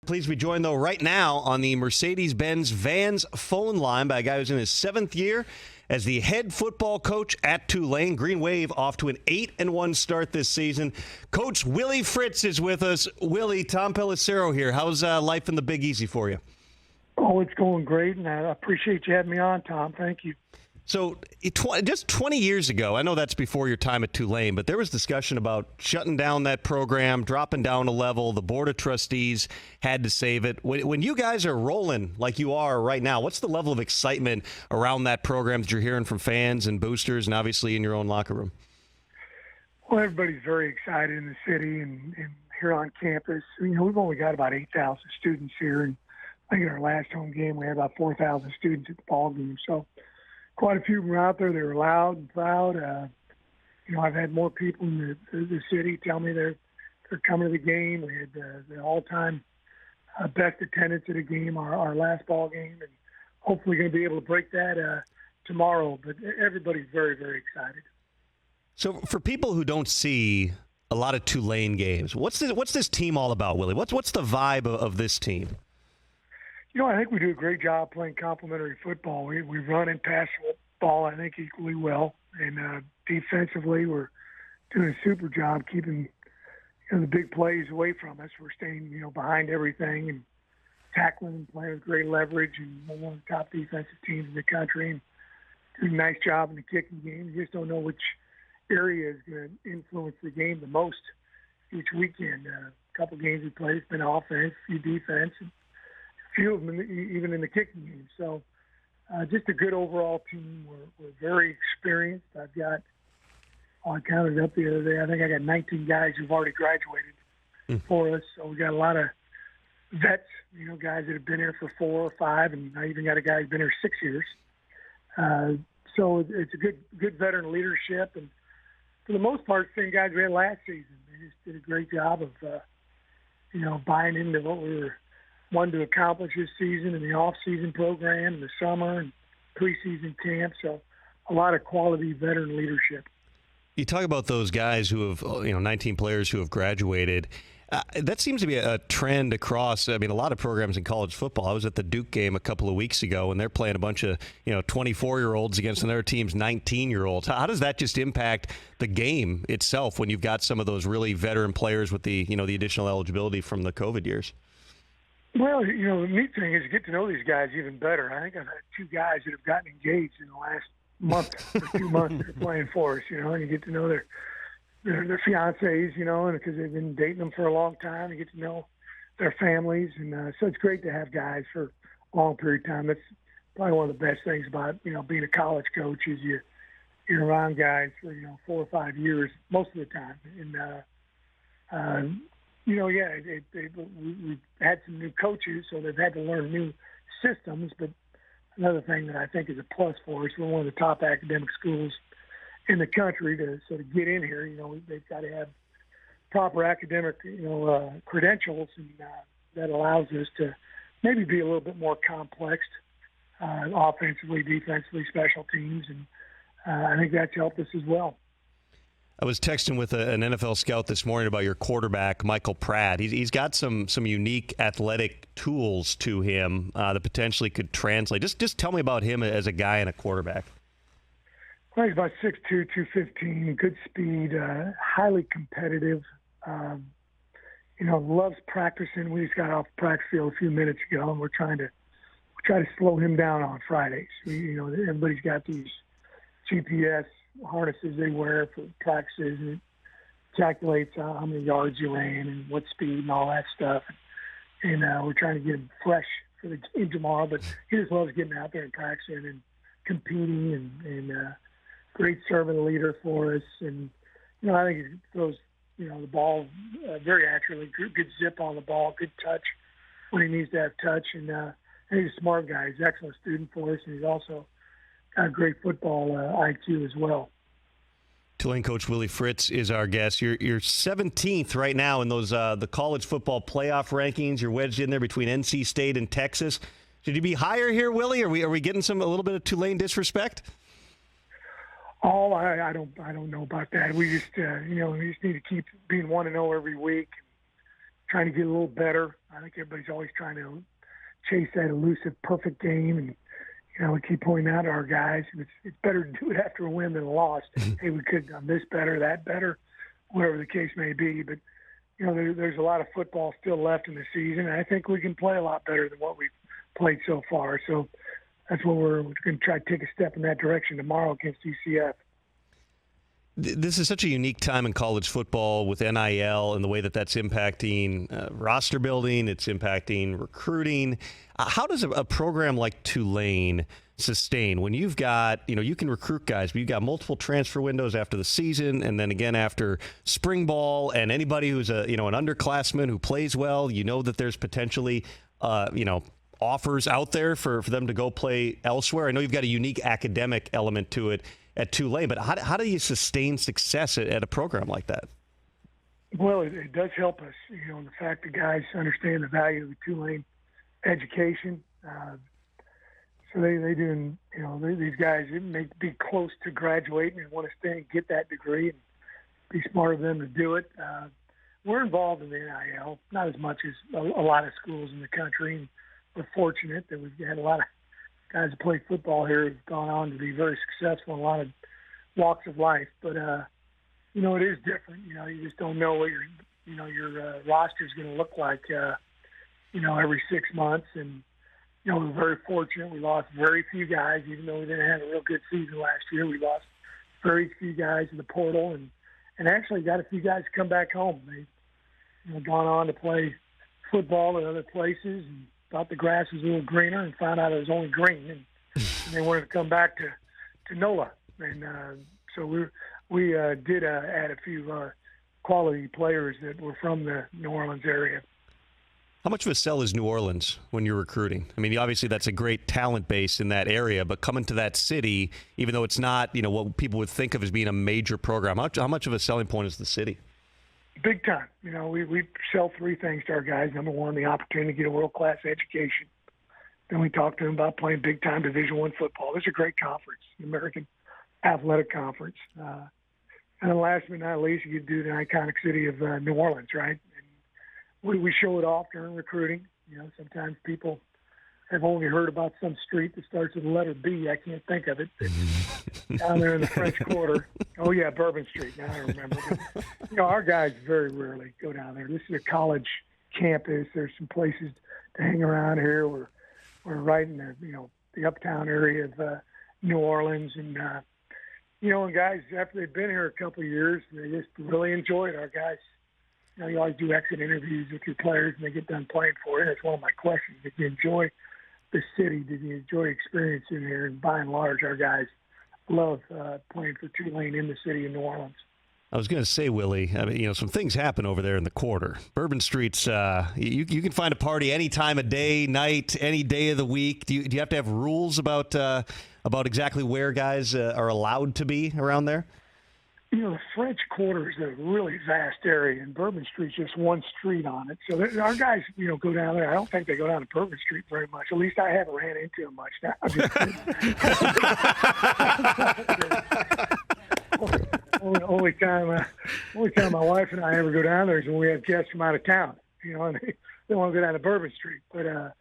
Please be joined, though, right now on the Mercedes-Benz Vans phone line by a guy who's in his 7th year as the head football coach at Tulane. Green Wave off to an 8-1 start this season. Coach Willie Fritz is with us. Willie, Tom Pelissero here. How's life in the Big Easy for you? Oh, it's going great, and I appreciate you having me on, Tom. Thank you. So just 20 years ago, I know that's before your time at Tulane, but there was discussion about shutting down that program, dropping down a level. The Board of Trustees had to save it. When you guys are rolling like you are right now, what's the level of excitement around that program that you're hearing from fans and boosters and obviously in your own locker room? Well, everybody's very excited in the city and here on campus. You know, we've only got about 8,000 students here, and I think in our last home game we had about 4,000 students at the ball game. So quite a few were out there. They were loud and proud. You know, I've had more people in the city tell me they're coming to the game. We had the all-time best attendance at a game, our last ball game, and hopefully going to be able to break that tomorrow. But everybody's very, very excited. So for people who don't see a lot of Tulane games, what's this team all about, Willie? What's the vibe of this team? You know, I think we do a great job playing complementary football. We run and pass the ball, I think, equally well. And defensively, we're doing a super job keeping the big plays away from us. We're staying, behind everything and tackling and playing with great leverage. And we're one of the top defensive teams in the country and doing a nice job in the kicking game. You just don't know which area is going to influence the game the most each weekend. A couple games we played, it's been offense, a few defense, and few of them even in the kicking game. So just a good overall team. We're very experienced. I counted up the other day, I think I got 19 guys who've already graduated for us. So we got a lot of vets, guys that have been here for 4 or 5, and I even got a guy who's been here 6 years. So it's a good veteran leadership. And for the most part, same guys we had last season. They just did a great job of, buying into what we were wanted to accomplish this season in the off-season program, in the summer, and preseason camp. So a lot of quality veteran leadership. You talk about those guys who have, 19 players who have graduated. That seems to be a trend across, a lot of programs in college football. I was at the Duke game a couple of weeks ago, and they're playing a bunch of, 24-year-olds against another team's 19-year-olds. How does that just impact the game itself when you've got some of those really veteran players with the, the additional eligibility from the COVID years? Well, the neat thing is you get to know these guys even better. I think I've had 2 guys that have gotten engaged in the last month or 2 months that are playing for us, and you get to know their fiancés, and because they've been dating them for a long time. You get to know their families, and so it's great to have guys for a long period of time. That's probably one of the best things about, being a college coach is you're around guys for, 4 or 5 years most of the time. And, we've had some new coaches, so they've had to learn new systems. But another thing that I think is a plus for us, we're one of the top academic schools in the country. To sort of get in here, they've got to have proper academic, credentials, and that allows us to maybe be a little bit more complex, offensively, defensively, special teams, and I think that's helped us as well. I was texting with an NFL scout this morning about your quarterback, Michael Pratt. He's got some unique athletic tools to him that potentially could translate. Just tell me about him as a guy and a quarterback. Well, he's about 6'2", 215, good speed, highly competitive. Loves practicing. We just got off the practice field a few minutes ago, and we're trying to slow him down on Fridays. Everybody's got these GPS harnesses they wear for practices, and it calculates how many yards you ran and what speed and all that stuff. And we're trying to get him fresh for the game tomorrow, but he just loves getting out there and practicing and competing, and great servant leader for us. And I think he throws the ball very accurately, good zip on the ball, good touch when he needs to have touch, and he's a smart guy. He's an excellent student for us, and he's also got a great football IQ as well. Tulane coach Willie Fritz is our guest. You're 17th right now in those the college football playoff rankings. You're wedged in there between NC State and Texas. Should you be higher here, Willie? Are we getting a little bit of Tulane disrespect? Oh, I don't know about that. We just we just need to keep being 1-0 every week, trying to get a little better. I think everybody's always trying to chase that elusive perfect game, and we keep pointing out to our guys, it's better to do it after a win than a loss. Hey, we could have done this better, that better, whatever the case may be. But there's a lot of football still left in the season, and I think we can play a lot better than what we've played so far. So that's what we're going to try to take a step in that direction tomorrow against UCF. This is such a unique time in college football with NIL and the way that that's impacting roster building. It's impacting recruiting. How does a program like Tulane sustain when you've got, you can recruit guys, but you've got multiple transfer windows after the season and then again after spring ball, and anybody who's an underclassman who plays well, that there's potentially, offers out there for them to go play elsewhere. I know you've got a unique academic element to it at Tulane, but how do you sustain success at a program like that? Well, it does help us, the fact that guys understand the value of the Tulane education. So they do, these guys may be close to graduating and want to stay and get that degree and be smart of them to do it. We're involved in the NIL, not as much as a lot of schools in the country. And we're fortunate that we've had a lot of guys who play football here have gone on to be very successful in a lot of walks of life. But, it is different. You just don't know what your roster is going to look like, every 6 months. And, we're very fortunate. We lost very few guys, even though we didn't have a real good season last year. We lost very few guys in the portal and actually got a few guys come back home. They've gone on to play football in other places and thought the grass was a little greener and found out it was only green, and they wanted to come back to NOLA. And so we did add a few quality players that were from the New Orleans area. How much of a sell is New Orleans when you're recruiting? I mean, obviously that's a great talent base in that area, but coming to that city, even though it's not, what people would think of as being a major program, how much of a selling point is the city? Big time. We sell three things to our guys. Number one, the opportunity to get a world-class education. Then we talk to them about playing big-time Division I football. This is a great conference, the American Athletic Conference. And then last but not least, you do the iconic city of New Orleans, right? And we show it off during recruiting. Sometimes people have only heard about some street that starts with the letter B. I can't think of it. Down there in the French Quarter. Oh, yeah, Bourbon Street. Now I remember. But, our guys very rarely go down there. This is a college campus. There's some places to hang around here. We're right in the uptown area of New Orleans. And, and guys, after they've been here a couple of years, they just really enjoy it. Our guys, you always do exit interviews with your players and they get done playing for you. That's one of my questions. Did you enjoy the city? Did you enjoy experiencing here? And by and large, our guys love playing for Tulane in the city of New Orleans. I was going to say, Willie, I mean, some things happen over there in the Quarter. Bourbon Street's, you can find a party any time of day, night, any day of the week. Do you have to have rules about exactly where guys are allowed to be around there? The French Quarter is a really vast area, and Bourbon Street's just one street on it. So our guys, go down there. I don't think they go down to Bourbon Street very much. At least I haven't ran into them much now. Only time my wife and I ever go down there is when we have guests from out of town. And they want to go down to Bourbon Street. But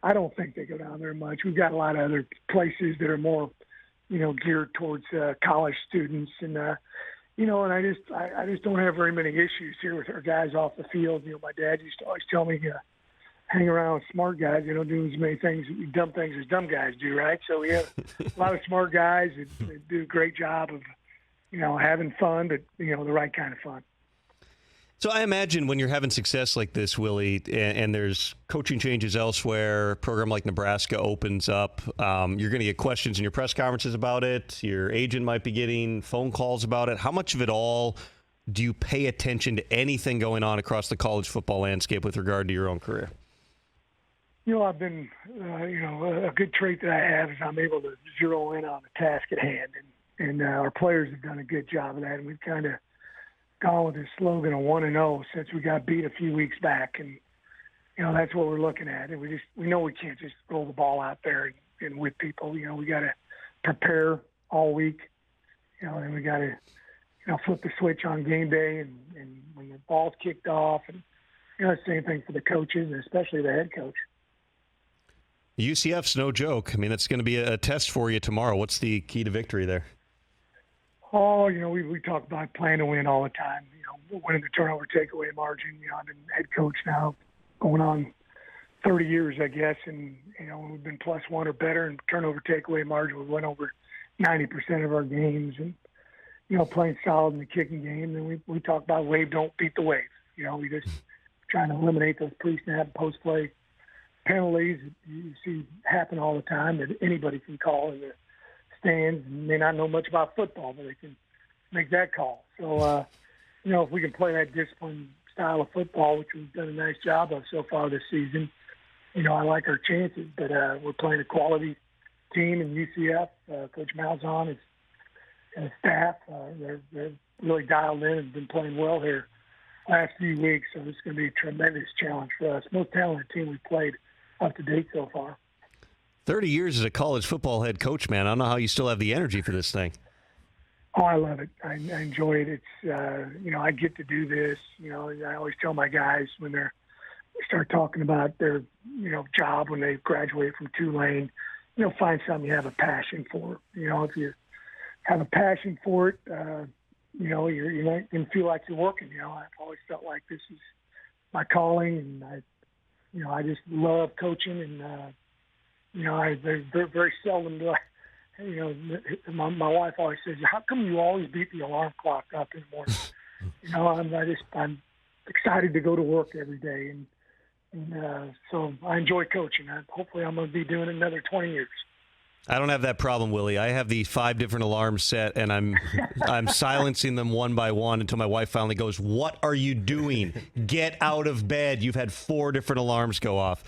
I don't think they go down there much. We've got a lot of other places that are more, geared towards college students. And, and I just don't have very many issues here with our guys off the field. My dad used to always tell me, hang around with smart guys, do as many dumb things as dumb guys do, right? So we have a lot of smart guys that do a great job of, having fun, but, the right kind of fun. So I imagine when you're having success like this, Willie, and there's coaching changes elsewhere, a program like Nebraska opens up, you're going to get questions in your press conferences about it. Your agent might be getting phone calls about it. How much of it all do you pay attention to anything going on across the college football landscape with regard to your own career? I've been, a good trait that I have is I'm able to zero in on the task at hand. And our players have done a good job of that. And we've kind of gone with this slogan of 1-0 since we got beat a few weeks back. And, that's what we're looking at. And we know we can't just roll the ball out there and with people. We got to prepare all week. And we got to, flip the switch on game day and when the ball's kicked off and the same thing for the coaches, and especially the head coach. UCF's no joke. I mean, it's going to be a test for you tomorrow. What's the key to victory there? Oh, we talk about playing to win all the time. Winning the turnover takeaway margin. I've been head coach now going on 30 years, I guess, and we've been +1 or better in turnover takeaway margin. We went over 90% of our games, and playing solid in the kicking game. And we talk about wave don't beat the wave. We just trying to eliminate those pre-snap, post-play penalties you see happen all the time that anybody can call in the stands. And may not know much about football, but they can make that call. So, if we can play that disciplined style of football, which we've done a nice job of so far this season, I like our chances. But we're playing a quality team in UCF. Coach Malzahn and his staff, they're really dialed in and been playing well here last few weeks. So it's going to be a tremendous challenge for us. Most talented team we've played up to date so far. 30 years as a college football head coach, man. I don't know how you still have the energy for this thing. Oh, I love it. I enjoy it. It's, I get to do this. I always tell my guys when they start talking about their, job when they graduate from Tulane, find something you have a passion for. If you have a passion for it, you're not going to feel like you're working. I've always felt like this is my calling, and I just love coaching, and I very seldom do I. My wife always says, "How come you always beat the alarm clock up in the morning?" I'm excited to go to work every day, and so I enjoy coaching. Hopefully, I'm going to be doing it another 20 years. I don't have that problem, Willie. I have the 5 different alarms set, and I'm silencing them one by one until my wife finally goes, "What are you doing? Get out of bed. You've had 4 different alarms go off."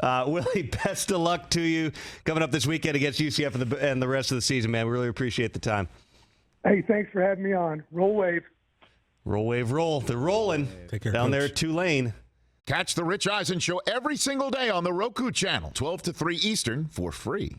Willie, best of luck to you coming up this weekend against UCF and the rest of the season, man. We really appreciate the time. Hey, thanks for having me on. Roll Wave. Roll Wave Roll. They're rolling. Take care, down Coach. there at Tulane. Catch the Rich Eisen Show every single day on the Roku channel, 12 to 3 Eastern, for free.